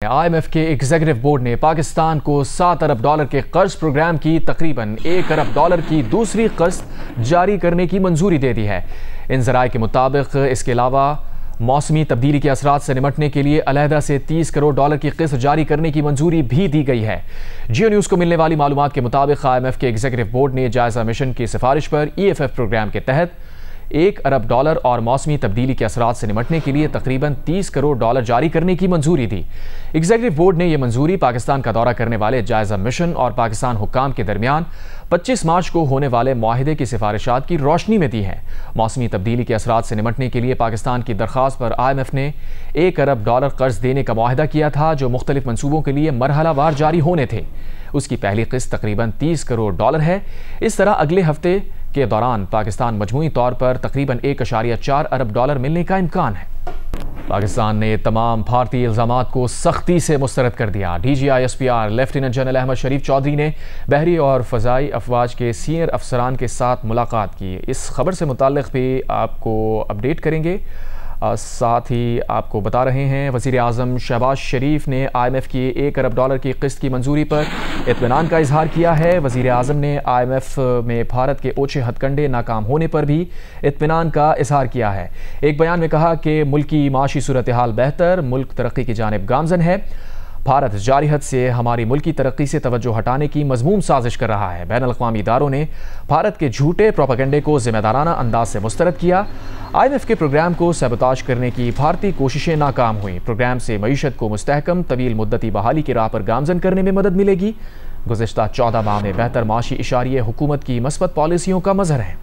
IMF کے executive board نے پاکستان کو $7 ارب کے قرض پروگرام کی تقریباً $1 ارب کی دوسری قسط جاری کرنے کی منظوری دے دی ہے۔ ان ذرائع کے مطابق اس کے علاوہ موسمی تبدیلی کے اثرات سے نمٹنے کے لیے علیحدہ سے $30 کروڑ کی قسط جاری کرنے کی منظوری بھی دی گئی ہے۔ جیو نیوز کو ملنے والی معلومات کے مطابق IMF کے ایگزیکٹو بورڈ نے جائزہ مشن کی سفارش پر EFF پروگرام کے تحت $1 ارب اور موسمی تبدیلی کے اثرات سے نمٹنے کے لیے تقریباً $30 کروڑ جاری کرنے کی منظوری دی۔ ایگزیکٹو بورڈ نے یہ منظوری پاکستان کا دورہ کرنے والے جائزہ مشن اور پاکستان حکام کے درمیان 25 مارچ کو ہونے والے معاہدے کی سفارشات کی روشنی میں دی ہے۔ موسمی تبدیلی کے اثرات سے نمٹنے کے لیے پاکستان کی درخواست پر IMF نے $1 ارب قرض دینے کا معاہدہ کیا تھا، جو مختلف منصوبوں کے لیے مرحلہ وار جاری ہونے تھے۔ اس کی پہلی قسط تقریباً $30 کروڑ ہے۔ اس طرح اگلے ہفتے کے دوران پاکستان مجموعی طور پر تقریباً $1.4 ارب ملنے کا امکان ہے۔ پاکستان نے تمام بھارتی الزامات کو سختی سے مسترد کر دیا۔ DGI SPR lieutenant general Ahmed Sharif Chaudhry نے بحری اور فضائی افواج کے سینئر افسران کے ساتھ ملاقات کی۔ اس خبر سے متعلق بھی آپ کو اپڈیٹ کریں گے۔ ساتھ ہی آپ کو بتا رہے ہیں وزیر اعظم شہباز شریف نے IMF کی $1 ارب کی قسط کی منظوری پر اطمینان کا اظہار کیا ہے۔ وزیر اعظم نے IMF میں بھارت کے اوچھے ہتھ کنڈے ناکام ہونے پر بھی اطمینان کا اظہار کیا ہے۔ ایک بیان میں کہا کہ ملکی معاشی صورتحال بہتر، ملک ترقی کی جانب گامزن ہے۔ بھارت جاری حد سے ہماری ملکی ترقی سے توجہ ہٹانے کی مذموم سازش کر رہا ہے۔ بین الاقوامی اداروں نے بھارت کے جھوٹے پروپیگنڈے کو ذمہ دارانہ انداز سے مسترد کیا۔ IMF کے پروگرام کو سیبوتاژ کرنے کی بھارتی کوششیں ناکام ہوئیں۔ پروگرام سے معیشت کو مستحکم طویل مدتی بحالی کی راہ پر گامزن کرنے میں مدد ملے گی۔ گزشتہ 14 ماہ میں بہتر معاشی اشاریے حکومت کی مثبت پالیسیوں کا مظہر ہیں۔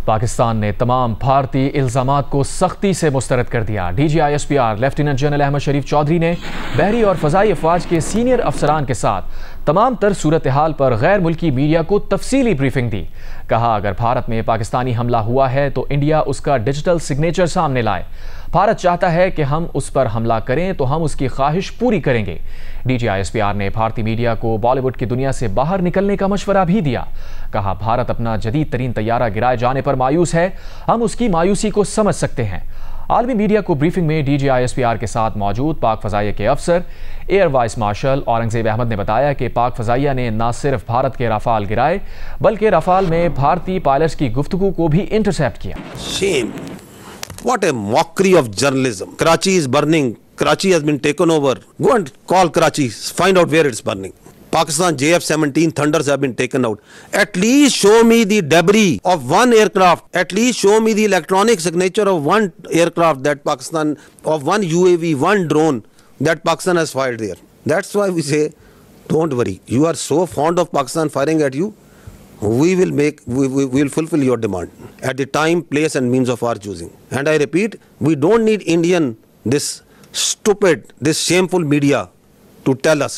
پاکستان نے تمام بھارتی الزامات کو سختی سے مسترد کر دیا۔ DGI SPR lieutenant general Ahmed Sharif Chaudhry نے بحری اور فضائی افواج کے سینئر افسران کے ساتھ تمام تر صورتحال پر غیر ملکی میڈیا کو تفصیلی بریفنگ دی۔ کہا اگر بھارت میں پاکستانی حملہ ہوا ہے تو انڈیا اس کا ڈیجیٹل سگنیچر سامنے لائے۔ بھارت چاہتا ہے کہ ہم اس پر حملہ کریں تو ہم اس کی خواہش پوری کریں گے۔ DGI SPR نے بھارتی میڈیا کو بالی ووڈ کی دنیا سے باہر نکلنے کا مشورہ بھی دیا۔ کہا بھارت اپنا جدید ترین طیارہ گرائے جانے پر مایوس ہے، ہم اس کی مایوسی کو سمجھ سکتے ہیں۔ عالمی میڈیا کو بریفنگ میں DGI SPR کے ساتھ موجود پاک فضائیہ کے افسر air vice marshal Aurangzeb Ahmed نے بتایا کہ پاک فضائیہ نے نہ صرف بھارت کے رافال گرائے بلکہ رافال میں بھارتی پائلٹس کی گفتگو کو بھی انٹرسیپٹ کیا۔ Shame. What a mockery of journalism. Karachi is burning. Karachi has been taken over. Go and call Karachi. Find out where it's burning. Pakistan JF-17 Thunders have been taken out. At least show me the debris of one aircraft. At least show me the electronic signature of one aircraft that Pakistan, of one UAV, one drone that Pakistan has fired there. That's why we say, don't worry. You are so fond of Pakistan firing at you. We will fulfill your demand at the time, place and means of our choosing. And I repeat, we don't need this stupid, this shameful media to tell us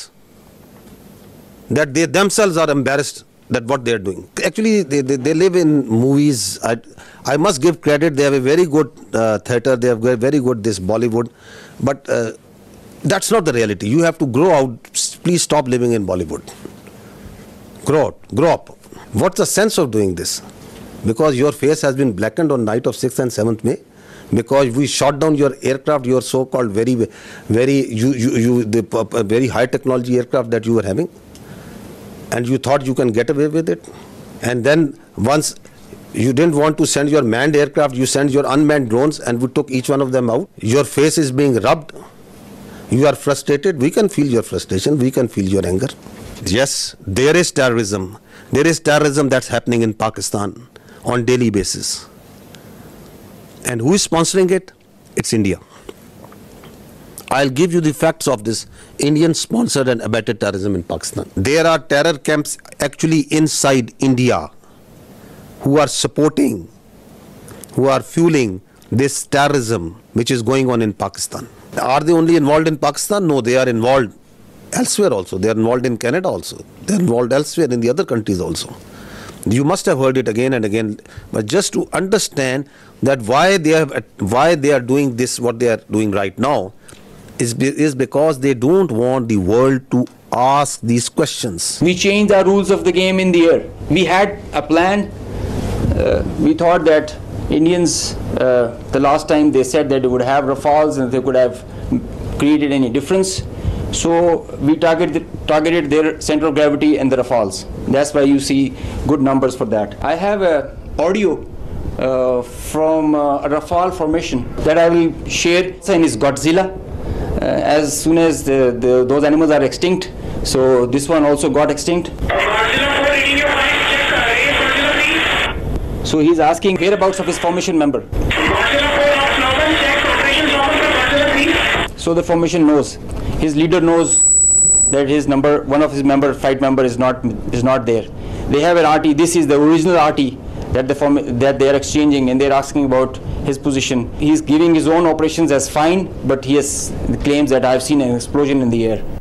that they themselves are embarrassed that what they are doing. Actually, they live in movies. I must give credit. They have a very good theatre. They have very good this Bollywood. But that's not the reality. You have to grow out. Please stop living in Bollywood. Grow up. What's the sense of doing this? Because your face has been blackened on night of 6th and 7th May. Because we shot down your aircraft, your so-called very high technology aircraft that you were having. And you thought you can get away with it. And then once you didn't want to send your manned aircraft, you sent your unmanned drones and we took each one of them out. Your face is being rubbed. You are frustrated. We can feel your frustration. We can feel your anger. Yes, there is terrorism. There is terrorism that's happening in Pakistan on daily basis. And who is sponsoring it? It's India. I'll give you the facts of this Indian-sponsored and abetted terrorism in Pakistan. There are terror camps actually inside India who are supporting, who are fueling this terrorism which is going on in Pakistan. Are they only involved in Pakistan? No, they are involved elsewhere also. They are involved in Canada also. They are involved elsewhere in the other countries also. You must have heard it again and again. But just to understand that why they are doing this, what they are doing right now, is because they don't want the world to ask these questions. We changed our rules of the game in the air. We had a plan. We thought that Indians, the last time they said that they would have Rafales and they could have created any difference. So we targeted their center of gravity and the Rafales. That's why you see good numbers for that. I have a audio from a Rafale formation that I will share. And is Godzilla. As soon as those animals are extinct, so this one also got extinct. So he's asking whereabouts of his formation member. So the formation knows, his leader knows that his number, one of his flight member is not there. They have an RT. This is the original RT that they are exchanging, and they're asking about his position. He's giving his own operations as fine, but he claims that I've seen an explosion in the air.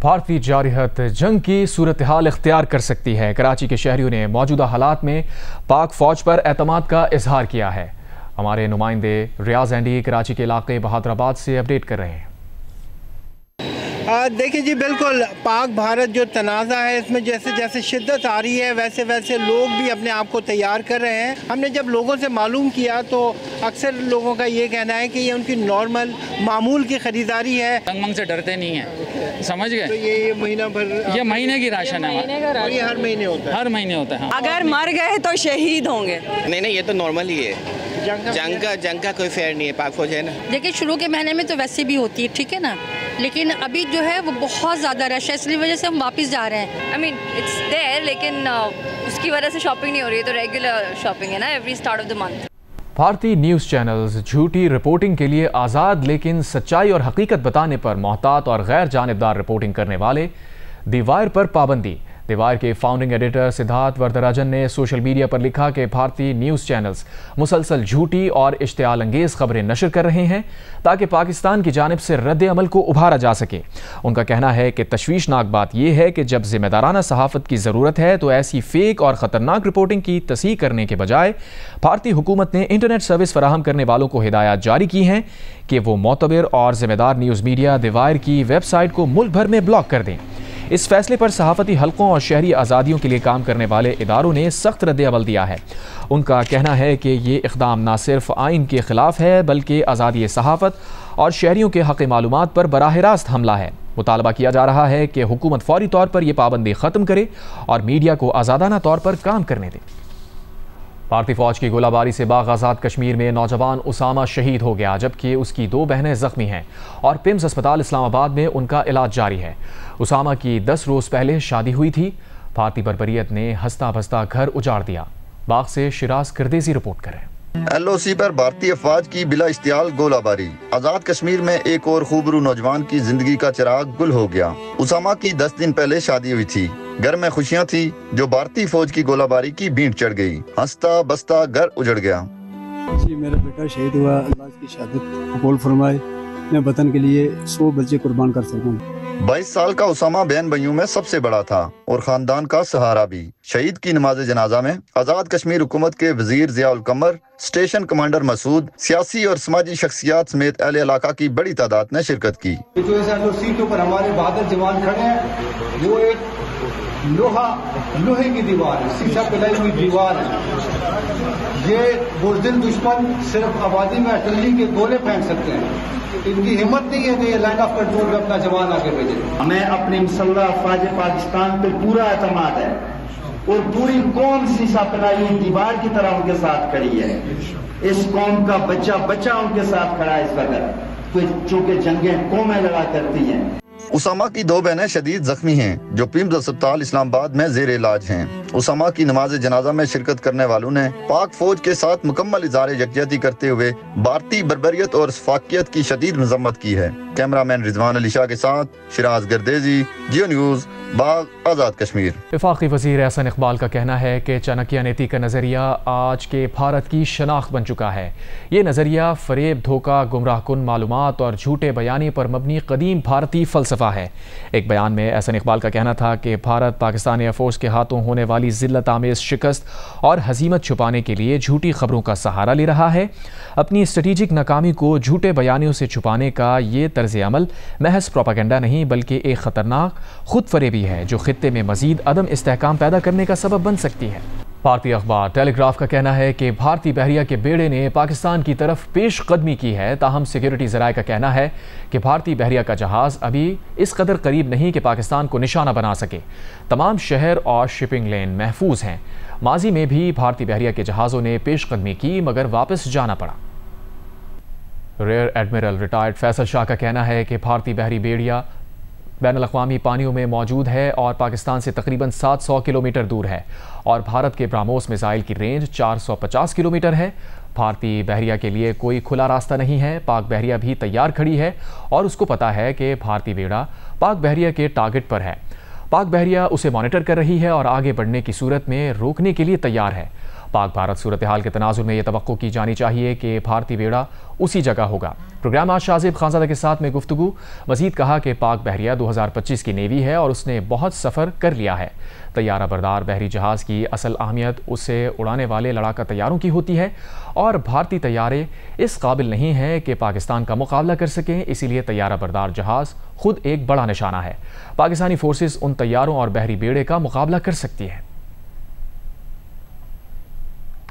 بھارتی جارحیت جنگ کی صورتحال اختیار کر سکتی ہے۔ کراچی کے شہریوں نے موجودہ حالات میں پاک فوج پر اعتماد کا اظہار کیا ہے۔ ہمارے نمائندے ریاض اینڈی کراچی کے علاقے بہادر آباد سے اپڈیٹ کر رہے ہیں۔ دیکھیں جی، بالکل پاک بھارت جو تنازع ہے اس میں جیسے جیسے شدت آ رہی ہے ویسے ویسے لوگ بھی اپنے آپ کو تیار کر رہے ہیں۔ ہم نے جب لوگوں سے معلوم کیا تو اکثر لوگوں کا یہ کہنا ہے کہ یہ ان کی نارمل معمول کی خریداری ہے۔ تنگ منگ سے ڈرتے نہیں ہیں، سمجھ گئے؟ تو یہ مہینہ بھر، یہ مہینے کی راشن ہے، یہ ہر مہینے ہوتا ہے؟ ہر مہینے ہوتا ہے۔ اگر مر گئے تو شہید ہوں گے؟ نہیں، یہ تو نارمل ہی ہے۔ جنگ کا کوئی فیئر نہیں ہے، پاک فوج ہے نا۔ دیکھیں شروع کے مہینے میں تو ویسے بھی ہوتی ہے، ٹھیک ہے نا، لیکن ابھی جو ہے وہ بہت زیادہ رش ہے، اس لیے وجہ سے ہم واپس جا رہے ہیں۔ آئی مین اٹس دیر، لیکن اس کی وجہ سے شاپنگ نہیں ہو رہی ہے، تو ریگولر شاپنگ ہے نا every start of the month. بھارتی نیوز چینلز جھوٹی رپورٹنگ کے لیے آزاد لیکن سچائی اور حقیقت بتانے پر محتاط اور غیر جانبدار رپورٹنگ کرنے والے دی وائر پر پابندی۔ دی وائر کے فاؤنڈنگ ایڈیٹر سدھارتھ وردراجن نے سوشل میڈیا پر لکھا کہ بھارتی نیوز چینلز مسلسل جھوٹی اور اشتعال انگیز خبریں نشر کر رہے ہیں تاکہ پاکستان کی جانب سے رد عمل کو ابھارا جا سکے۔ ان کا کہنا ہے کہ تشویشناک بات یہ ہے کہ جب ذمہ دارانہ صحافت کی ضرورت ہے تو ایسی فیک اور خطرناک رپورٹنگ کی تصحیح کرنے کے بجائے بھارتی حکومت نے انٹرنیٹ سروس فراہم کرنے والوں کو ہدایات جاری کی ہیں کہ وہ معتبر اور ذمہ دار نیوز میڈیا دی وائر کی ویب سائٹ کو ملک بھر میں بلاک کر دیں۔ اس فیصلے پر صحافتی حلقوں اور شہری آزادیوں کے لیے کام کرنے والے اداروں نے سخت رد عمل دیا ہے۔ ان کا کہنا ہے کہ یہ اقدام نہ صرف آئین کے خلاف ہے بلکہ آزادی صحافت اور شہریوں کے حق معلومات پر براہ راست حملہ ہے۔ مطالبہ کیا جا رہا ہے کہ حکومت فوری طور پر یہ پابندی ختم کرے اور میڈیا کو آزادانہ طور پر کام کرنے دے۔ بھارتی فوج کی گولہ باری سے باغ آزاد کشمیر میں نوجوان اسامہ شہید ہو گیا جبکہ اس کی 2 بہنیں زخمی ہیں اور پمز اسپتال اسلام آباد میں ان کا علاج جاری ہے۔ اسامہ کی 10 روز پہلے شادی ہوئی تھی۔ بھارتی بربریت نے ہنستا بھستا گھر اجاڑ دیا۔ باغ سے شراز کردیزی رپورٹ کریں۔ ایل او سی پر بھارتی افواج کی بلا اشتعال گولہ باری۔ آزاد کشمیر میں ایک اور خوبرو نوجوان کی زندگی کا چراغ گل ہو گیا۔ اسامہ کی 10 دن پہلے شادی ہوئی تھی۔ گھر میں خوشیاں تھی جو بھارتی فوج کی گولہ باری کی بھینٹ چڑھ گئی۔ ہنستا بستا گھر اجڑ گیا۔ جی میرا بیٹا شہید ہوا، اللہ اس کی شہادت قبول فرمائے۔ میں وطن کے لیے 100 بچے قربان کر سکوں۔ 22 سال کا اسامہ بہن بھائیوں میں سب سے بڑا تھا اور خاندان کا سہارا بھی۔ شہید کی نماز جنازہ میں آزاد کشمیر حکومت کے وزیر ضیاء القمر، اسٹیشن کمانڈر مسعود، سیاسی اور سماجی شخصیات سمیت اہل علاقہ کی بڑی تعداد نے شرکت کی۔ جو اس LOC کے اوپر ہمارے بہادر جوان کھڑے ہیں وہ ایک لوہے کی دیوار ہے، شیشہ پلائی ہوئی دیوار ہے۔ یہ بزدل دشمن صرف آبادی میں ارٹلری کے گولے پھینک سکتے ہیں، ان کی ہمت نہیں ہے کہ یہ لائن آف کنٹرول میں اپنا جوان آگے بھیجے۔ ہمیں اپنے مسلح افواج پاکستان پہ پورا اعتماد ہے اور پوری قوم شیشہ پلائی ہوئی دیوار کی طرح ان کے ساتھ کھڑی ہے۔ اس قوم کا بچہ بچہ ان کے ساتھ کھڑا ہے اس وقت، چونکہ جنگیں قومیں لڑا کرتی ہیں۔ اسامہ کی 2 بہنیں شدید زخمی ہیں جو پمز اسپتال اسلام آباد میں زیر علاج ہیں۔ اسامہ کی نماز جنازہ میں شرکت کرنے والوں نے پاک فوج کے ساتھ مکمل اظہار یکجہتی کرتے ہوئے بھارتی بربریت اور اسفاقیت کی شدید مذمت کی ہے۔ کیمرامین رضوان علی شاہ کے ساتھ شراز گردیزی، جیو نیوز، باغ آزاد کشمیر۔ وفاقی وزیر احسن اقبال کا کہنا ہے کہ چانکیہ نیتی کا نظریہ آج کے بھارت کی شناخت بن چکا ہے۔ یہ نظریہ فریب، دھوکہ، گمراہ کن معلومات اور جھوٹے بیانے پر مبنی قدیم بھارتی فلسفہ ہے۔ ایک بیان میں احسن اقبال کا کہنا تھا کہ بھارت پاکستانی ایئر فورس کے ہاتھوں ہونے والی ذلت آمیز شکست اور ہزیمت چھپانے کے لیے جھوٹی خبروں کا سہارا لے رہا ہے۔ اپنی اسٹریٹجک ناکامی کو جھوٹے بیانیوں سے چھپانے کا یہ طرز عمل محض پروپیگنڈا نہیں بلکہ ایک خطرناک خود فریبی ہے جو خطے میں مزید عدم استحکام پیدا کرنے کا سبب بن سکتی ہے۔ بھارتی اخبار ٹیلی گراف کا کہنا ہے کہ بھارتی بحریہ کے بیڑے نے پاکستان کی طرف پیش قدمی کی ہے، تاہم سیکیورٹی ذرائع کا کہنا ہے کہ بھارتی بحریہ کا جہاز ابھی اس قدر قریب نہیں کہ پاکستان کو نشانہ بنا سکے۔ تمام شہر اور شپنگ لین محفوظ ہیں۔ ماضی میں بھی بھارتی بحریہ کے جہازوں نے پیش قدمی کی مگر واپس جانا پڑا۔ ریئر ایڈمرل ریٹائرڈ فیصل شاہ کا کہنا ہے کہ بھارتی بحری بیڑیا بین الاقوامی پانیوں میں موجود ہے اور پاکستان سے تقریباً 700 کلومیٹر دور ہے اور بھارت کے براموس میزائل کی رینج 450 کلومیٹر ہے۔ بھارتی بحریہ کے لیے کوئی کھلا راستہ نہیں ہے۔ پاک بحریہ بھی تیار کھڑی ہے اور اس کو پتہ ہے کہ بھارتی بیڑا پاک بحریہ کے ٹارگٹ پر ہے۔ پاک بحریہ اسے مانیٹر کر رہی ہے اور آگے بڑھنے کی صورت میں روکنے کے لیے تیار ہے۔ پاک بھارت صورتحال کے تناظر میں یہ توقع کی جانی چاہیے کہ بھارتی بیڑا اسی جگہ ہوگا۔ پروگرام آج شاہ زیب خانزادہ کے ساتھ میں گفتگو۔ مزید کہا کہ پاک بحریہ 2025 کی نیوی ہے اور اس نے بہت سفر کر لیا ہے۔ طیارہ بردار بحری جہاز کی اصل اہمیت اسے اڑانے والے لڑاکا طیاروں کی ہوتی ہے اور بھارتی طیارے اس قابل نہیں ہیں کہ پاکستان کا مقابلہ کر سکیں، اسی لیے طیارہ بردار جہاز خود ایک بڑا نشانہ ہے۔ پاکستانی فورسز ان طیاروں اور بحری بیڑے کا مقابلہ کر سکتی ہے۔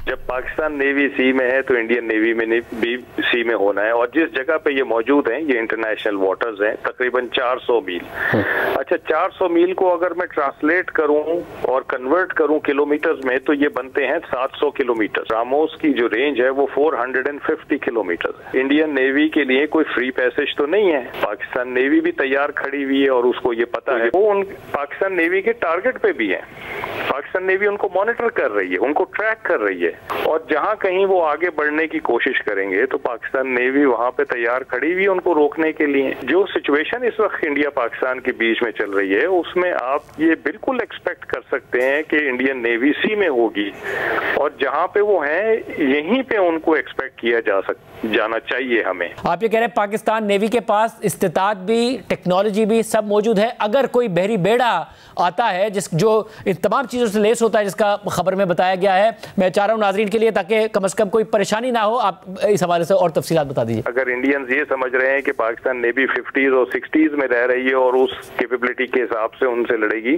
جب پاکستان نیوی سی میں ہے تو انڈین نیوی میں بھی سی میں ہونا ہے، اور جس جگہ پہ یہ موجود ہیں یہ انٹرنیشنل واٹرز ہیں، تقریباً 400 میل۔ اچھا 400 میل کو اگر میں ٹرانسلیٹ کروں اور کنورٹ کروں کلومیٹرز میں تو یہ بنتے ہیں 700 کلومیٹر۔ راموس کی جو رینج ہے وہ 450 کلومیٹر۔ انڈین نیوی کے لیے کوئی فری پیسج تو نہیں ہے، پاکستان نیوی بھی تیار کھڑی ہوئی ہے اور اس کو یہ پتا ہے، وہ پاکستان نیوی کے ٹارگٹ پہ بھی ہیں۔ پاکستان نیوی ان کو مانیٹر کر رہی ہے، ان کو ٹریک کر رہی ہے، اور جہاں کہیں وہ آگے بڑھنے کی کوشش کریں گے تو پاکستان نیوی وہاں پہ تیار کھڑی ہوئی ان کو روکنے کے لیے۔ جو سچویشن اس وقت انڈیا پاکستان کے بیچ میں چل رہی ہے اس میں آپ یہ بالکل ایکسپیکٹ کر سکتے ہیں کہ انڈین نیوی سی میں ہوگی، اور جہاں پہ وہ ہیں یہیں پہ ان کو ایکسپیکٹ کیا جانا چاہیے ہمیں۔ آپ یہ کہہ رہے ہیں پاکستان نیوی کے پاس استطاعت بھی، ٹیکنالوجی بھی سب موجود ہے، اگر کوئی بحری بیڑا آتا ہے جو ان تمام چیزوں سے لیس ہوتا ہے جس کا خبر میں بتایا گیا ہے، میں چاہ رہا ہوں ناظرین کے لیے تاکہ کم از کم کوئی پریشانی نہ ہو، آپ اس حوالے سے اور تفصیلات بتا دیجیے۔ اگر انڈینز یہ سمجھ رہے ہیں کہ پاکستان نیوی 50s اور 60s میں رہ رہی ہے اور اس کیپیبلٹی کے حساب سے ان سے لڑے گی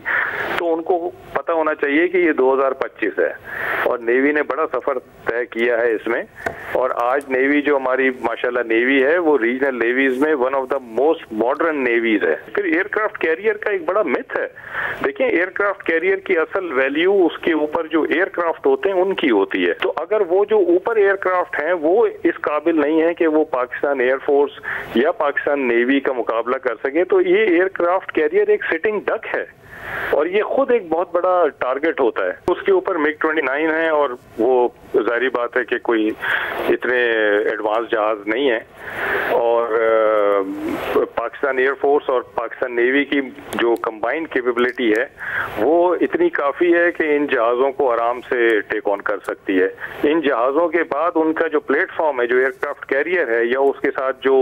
تو ان کو پتہ ہونا چاہیے کہ یہ 2025 ہے اور نیوی نے بڑا سفر طے کیا ہے اس میں، اور آج نیوی جو ہماری ماشاءاللہ نیوی ہے وہ ریجنل نیویز میں one of the most modern navies ہے۔ پھر ایئر کرافٹ کیریئر کا ایک بڑا متھ ہے، دیکھیں ایئر کرافٹ کیریئر کی اصل ویلیو اس کے اوپر جو ایئر کرافٹ ہوتے ہیں ان کی ہوتی ہے، تو اگر وہ جو اوپر ایئر کرافٹ ہیں وہ اس قابل نہیں ہے کہ وہ پاکستان ایئر فورس یا پاکستان نیوی کا مقابلہ کر سکے تو یہ ایئر کرافٹ کیریئر ایک سٹنگ ڈک ہے اور یہ خود ایک بہت بڑا ٹارگٹ ہوتا ہے۔ اس کے اوپر MiG 29 ہے اور وہ ظاہری بات ہے کہ کوئی اتنے ایڈوانس جہاز نہیں ہے، اور پاکستان ایئر فورس اور پاکستان نیوی کی جو کمبائنڈ کیپیبلٹی ہے وہ اتنی کافی ہے کہ ان جہازوں کو آرام سے ٹیک آن کر سکتی ہے۔ ان جہازوں کے بعد ان کا جو پلیٹ فارم ہے جو ایئر کرافٹ کیریئر ہے یا اس کے ساتھ جو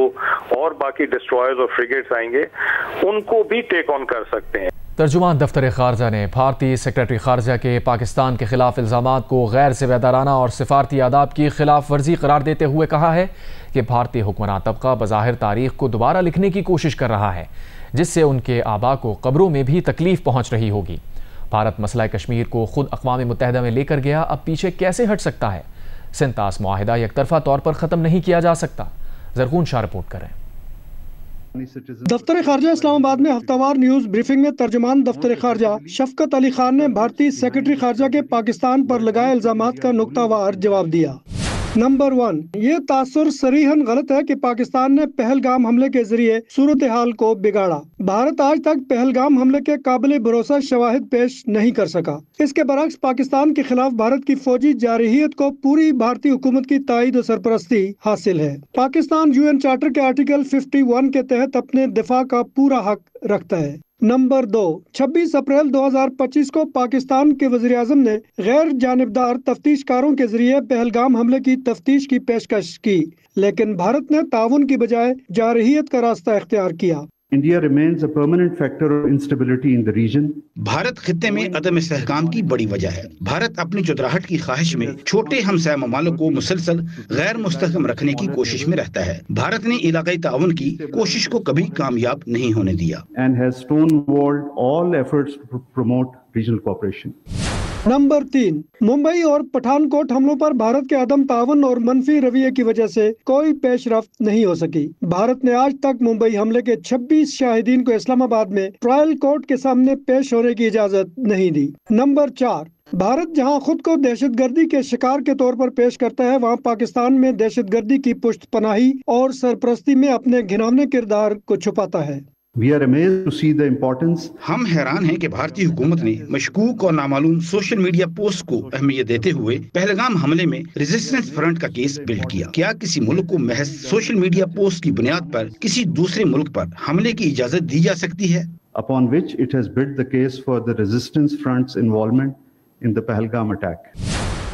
اور باقی ڈسٹرائرز اور فریگیٹس آئیں گے ان کو بھی ٹیک آن کر سکتے ہیں۔ ترجمان دفتر خارجہ نے بھارتی سیکرٹری خارجہ کے پاکستان کے خلاف الزامات کو غیر ذمہ اور سفارتی آداب کی خلاف ورزی قرار دیتے ہوئے کہا ہے کہ بھارتی حکمراں طبقہ بظاہر تاریخ کو دوبارہ لکھنے کی کوشش کر رہا ہے جس سے ان کے آباء کو قبروں میں بھی تکلیف پہنچ رہی ہوگی۔ بھارت مسئلہ کشمیر کو خود اقوام متحدہ میں لے کر گیا، اب پیچھے کیسے ہٹ سکتا ہے؟ سنتاس معاہدہ یک طرفہ طور پر ختم نہیں کیا جا سکتا۔ زرغون شاہ رپورٹ کریں۔ دفتر خارجہ اسلام آباد میں ہفتہ وار نیوز بریفنگ میں ترجمان دفتر خارجہ شفقت علی خان نے بھارتی سیکرٹری خارجہ کے پاکستان پر لگائے الزامات کا نقطہ وار جواب دیا۔ نمبر 1، یہ تاثر صریحاً غلط ہے کہ پاکستان نے پہلگام حملے کے ذریعے صورتحال کو بگاڑا۔ بھارت آج تک پہلگام حملے کے قابل بھروسہ شواہد پیش نہیں کر سکا۔ اس کے برعکس پاکستان کے خلاف بھارت کی فوجی جارحیت کو پوری بھارتی حکومت کی تائید و سرپرستی حاصل ہے۔ پاکستان UN چارٹر کے آرٹیکل 51 کے تحت اپنے دفاع کا پورا حق رکھتا ہے۔ نمبر 2، 26 اپریل 2025 کو پاکستان کے وزیر اعظم نے غیر جانبدار تفتیش کاروں کے ذریعے پہلگام حملے کی تفتیش کی پیشکش کی، لیکن بھارت نے تعاون کی بجائے جارحیت کا راستہ اختیار کیا۔ India remains a permanent factor of instability in the region. Bharat خطے میں عدم استحکام کی بڑی وجہ ہے۔ بھارت اپنی چودراہٹ کی خواہش میں چھوٹے ہمسایہ ممالک کو مسلسل غیر مستحکم رکھنے کی کوشش میں رہتا ہے۔ بھارت نے علاقائی تعاون کی کوشش کو کبھی کامیاب نہیں ہونے دیا۔ And has stonewalled all efforts to promote regional cooperation. Number 3، Mumbai اور پٹھان کوٹ حملوں پر بھارت کے عدم تعاون اور منفی رویے کی وجہ سے کوئی پیش رفت نہیں ہو سکی۔ بھارت نے آج تک ممبئی حملے کے 26 شاہدین کو اسلام آباد میں ٹرائل کورٹ کے سامنے پیش ہونے کی اجازت نہیں دی۔ نمبر 4، بھارت جہاں خود کو دہشت گردی کے شکار کے طور پر پیش کرتا ہے وہاں پاکستان میں دہشت گردی کی پشت پناہی اور سرپرستی میں اپنے گھناونے کردار کو چھپاتا ہے۔ We are amazed to see the importance. ہم حیران ہیں کہ بھارتی حکومت نے مشکوک اور نامعلوم سوشل میڈیا پوسٹ کو اہمیت دیتے ہوئے پہلگام حملے میں ریزسٹنس فرنٹ کا کیس بلڈ کیا۔ کیا کسی ملک کو محض سوشل میڈیا پوسٹ کی بنیاد پر کسی دوسرے ملک پر حملے کی اجازت دی جا سکتی ہے؟ Upon which it has built the case for the resistance front's involvement in the Pahalgam attack.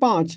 5,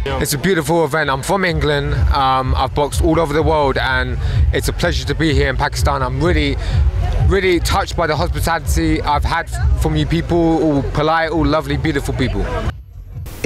It's a beautiful event. I'm from England. I've boxed all over the world and it's a pleasure to be here in Pakistan. I'm really touched by the hospitality I've had from you people, all polite, all lovely, beautiful people.